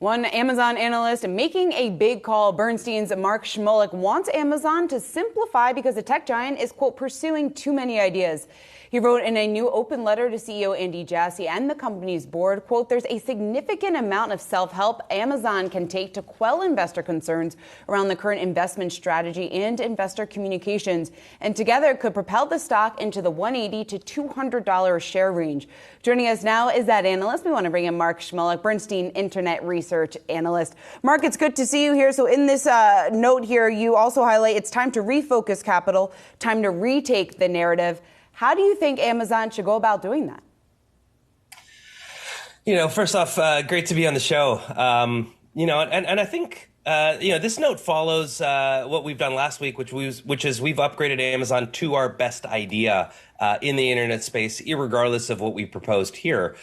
One Amazon analyst making a big call. Bernstein's Mark Shmulik wants Amazon to simplify because the tech giant is, quote, pursuing too many ideas. He wrote in a new open letter to CEO Andy Jassy and the company's board, quote, there's a significant amount of self-help Amazon can take to quell investor concerns around the current investment strategy and investor communications, and together could propel the stock into the $180 to $200 a share range. Joining us now is that analyst. We want to bring in Mark Shmulik, Bernstein Internet Research Analyst. Mark, it's good to see you here. So in this note here, you also highlight it's time to refocus capital, time to retake the narrative. How do you think Amazon should go about doing that? First off, great to be on the show. And I think, this note follows what we've done last week, which is we've upgraded Amazon to our best idea in the internet space, irregardless of what we proposed here,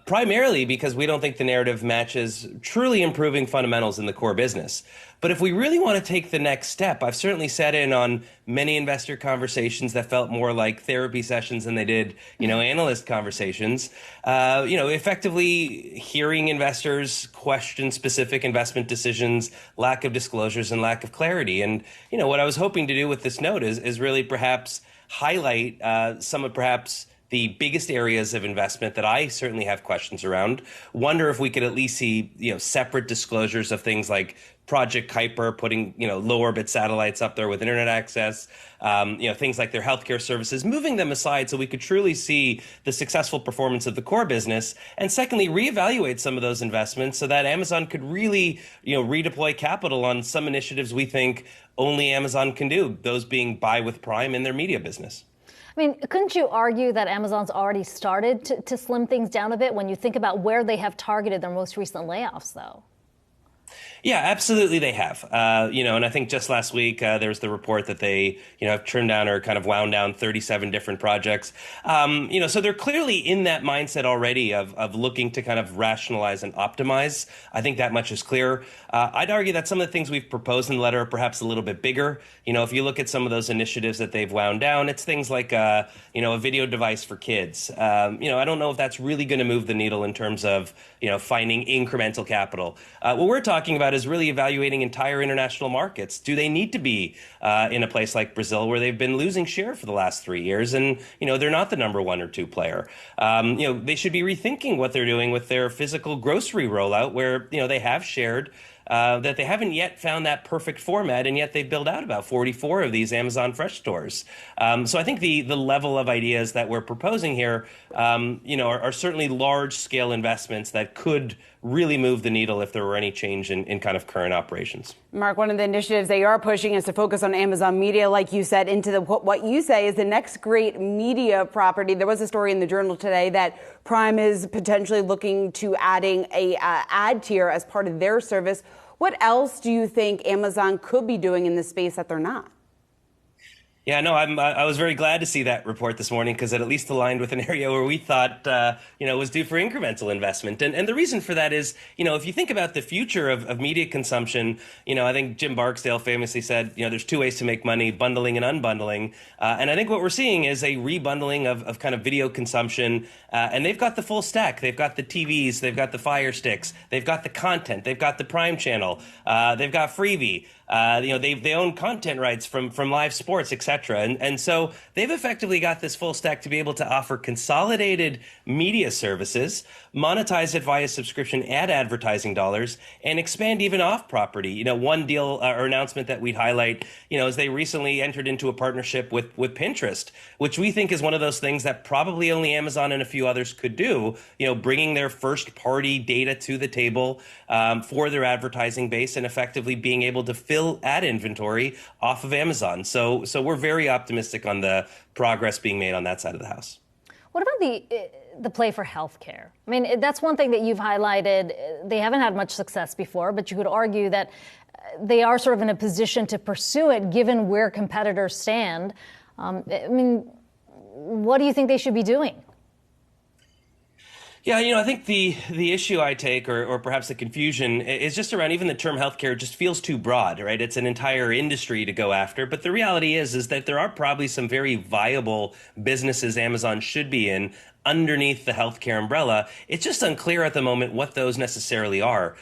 primarily because we don't think the narrative matches truly improving fundamentals in the core business. But if we really want to take the next step, I've certainly sat in on many investor conversations that felt more like therapy sessions than they did, analyst conversations, effectively hearing investors question specific investment decisions, lack of disclosures and lack of clarity. And, what I was hoping to do with this note is really perhaps highlight some of perhaps the biggest areas of investment that I certainly have questions around. Wonder if we could at least see, separate disclosures of things like Project Kuiper, putting, low orbit satellites up there with internet access, things like their healthcare services, moving them aside so we could truly see the successful performance of the core business. And secondly, reevaluate some of those investments so that Amazon could really, redeploy capital on some initiatives we think only Amazon can do, those being buy with Prime in their media business. I mean, couldn't you argue that Amazon's already started to slim things down a bit when you think about where they have targeted their most recent layoffs, though? Yeah, absolutely they have. And I think just last week there was the report that they, have trimmed down or kind of wound down 37 different projects. So they're clearly in that mindset already of looking to kind of rationalize and optimize. I think that much is clear. I'd argue that some of the things we've proposed in the letter are perhaps a little bit bigger. If you look at some of those initiatives that they've wound down, it's things like, a video device for kids. I don't know if that's really going to move the needle in terms of, finding incremental capital. What we're talking about is really evaluating entire international markets. Do they need to be in a place like Brazil where they've been losing share for the last 3 years and, they're not the number 1 or 2 player? They should be rethinking what they're doing with their physical grocery rollout where, they have shared that they haven't yet found that perfect format, and yet they've built out about 44 of these Amazon Fresh stores. So I think the level of ideas that we're proposing here, are certainly large-scale investments that could really move the needle if there were any change in kind of current operations. Mark, one of the initiatives they are pushing is to focus on Amazon Media, like you said, into what you say is the next great media property. There was a story in the Journal today that Prime is potentially looking to adding a ad tier as part of their service. What else do you think Amazon could be doing in this space that they're not? Yeah, no, I was very glad to see that report this morning because it at least aligned with an area where we thought, was due for incremental investment. And the reason for that is, if you think about the future of media consumption, I think Jim Barksdale famously said, there's 2 ways to make money, bundling and unbundling. And I think what we're seeing is a rebundling of kind of video consumption. And they've got the full stack. They've got the TVs, they've got the Fire Sticks, they've got the content, they've got the Prime channel, they've got Freevee. They own content rights from live sports, etc. And so they've effectively got this full stack to be able to offer consolidated media services, monetize it via subscription ad advertising dollars, and expand even off property. One deal or announcement that we'd highlight, is they recently entered into a partnership with Pinterest, which we think is one of those things that probably only Amazon and a few others could do, bringing their first party data to the table for their advertising base and effectively being able to fill ad inventory off of Amazon. So we're very optimistic on the progress being made on that side of the house. What about the play for healthcare? I mean, that's one thing that you've highlighted. They haven't had much success before, but you could argue that they are sort of in a position to pursue it given where competitors stand. What do you think they should be doing? Yeah, I think the issue I take, or perhaps the confusion, is just around even the term healthcare just feels too broad, right? It's an entire industry to go after. But the reality is that there are probably some very viable businesses Amazon should be in underneath the healthcare umbrella. It's just unclear at the moment what those necessarily are.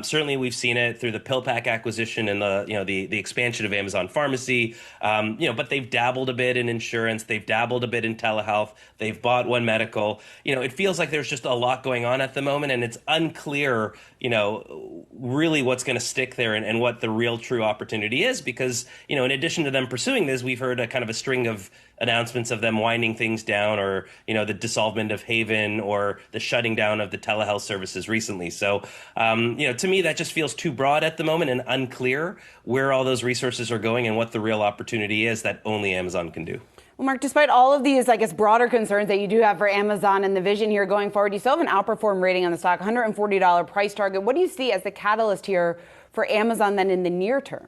Certainly, we've seen it through the PillPack acquisition and the expansion of Amazon Pharmacy. But they've dabbled a bit in insurance. They've dabbled a bit in telehealth. They've bought One Medical. It feels like there's just a lot going on at the moment, and it's unclear, really what's going to stick there and what the real true opportunity is. Because, in addition to them pursuing this, we've heard a kind of a string of announcements of them winding things down, or the dissolvement of Haven, or the shutting down of the telehealth services recently. So to me, that just feels too broad at the moment and unclear where all those resources are going and what the real opportunity is that only Amazon can do. Well, Mark, despite all of these, broader concerns that you do have for Amazon and the vision here going forward, you still have an outperform rating on the stock, $140 price target. What do you see as the catalyst here for Amazon then in the near term?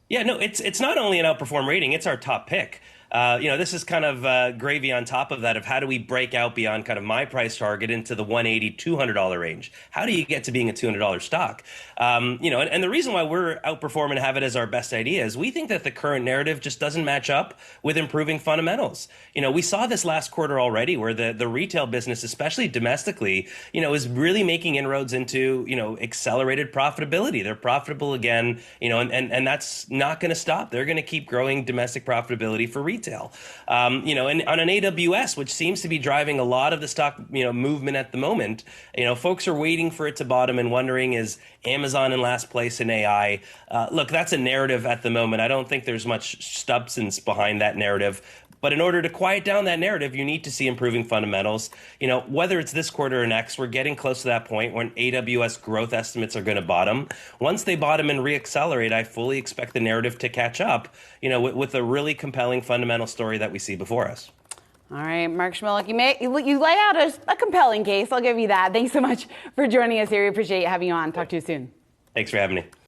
Yeah, no, it's not only an outperform rating, it's our top pick. This is kind of gravy on top of that of how do we break out beyond kind of my price target into the $180, $200 range? How do you get to being a $200 stock? And the reason why we're outperforming and have it as our best idea is we think that the current narrative just doesn't match up with improving fundamentals. We saw this last quarter already where the retail business, especially domestically, is really making inroads into, accelerated profitability. They're profitable again, and that's not going to stop. They're going to keep growing domestic profitability for retail. And on an AWS, which seems to be driving a lot of the stock, movement at the moment, folks are waiting for it to bottom and wondering, is Amazon in last place in AI? Look, that's a narrative at the moment. I don't think there's much substance behind that narrative. But in order to quiet down that narrative, you need to see improving fundamentals. Whether it's this quarter or next, we're getting close to that point when AWS growth estimates are going to bottom. Once they bottom and reaccelerate, I fully expect the narrative to catch up, with a really compelling fundamental story that we see before us. All right, Mark Shmulik, you lay out a compelling case. I'll give you that. Thanks so much for joining us here. We appreciate having you on. Talk to you soon. Thanks for having me.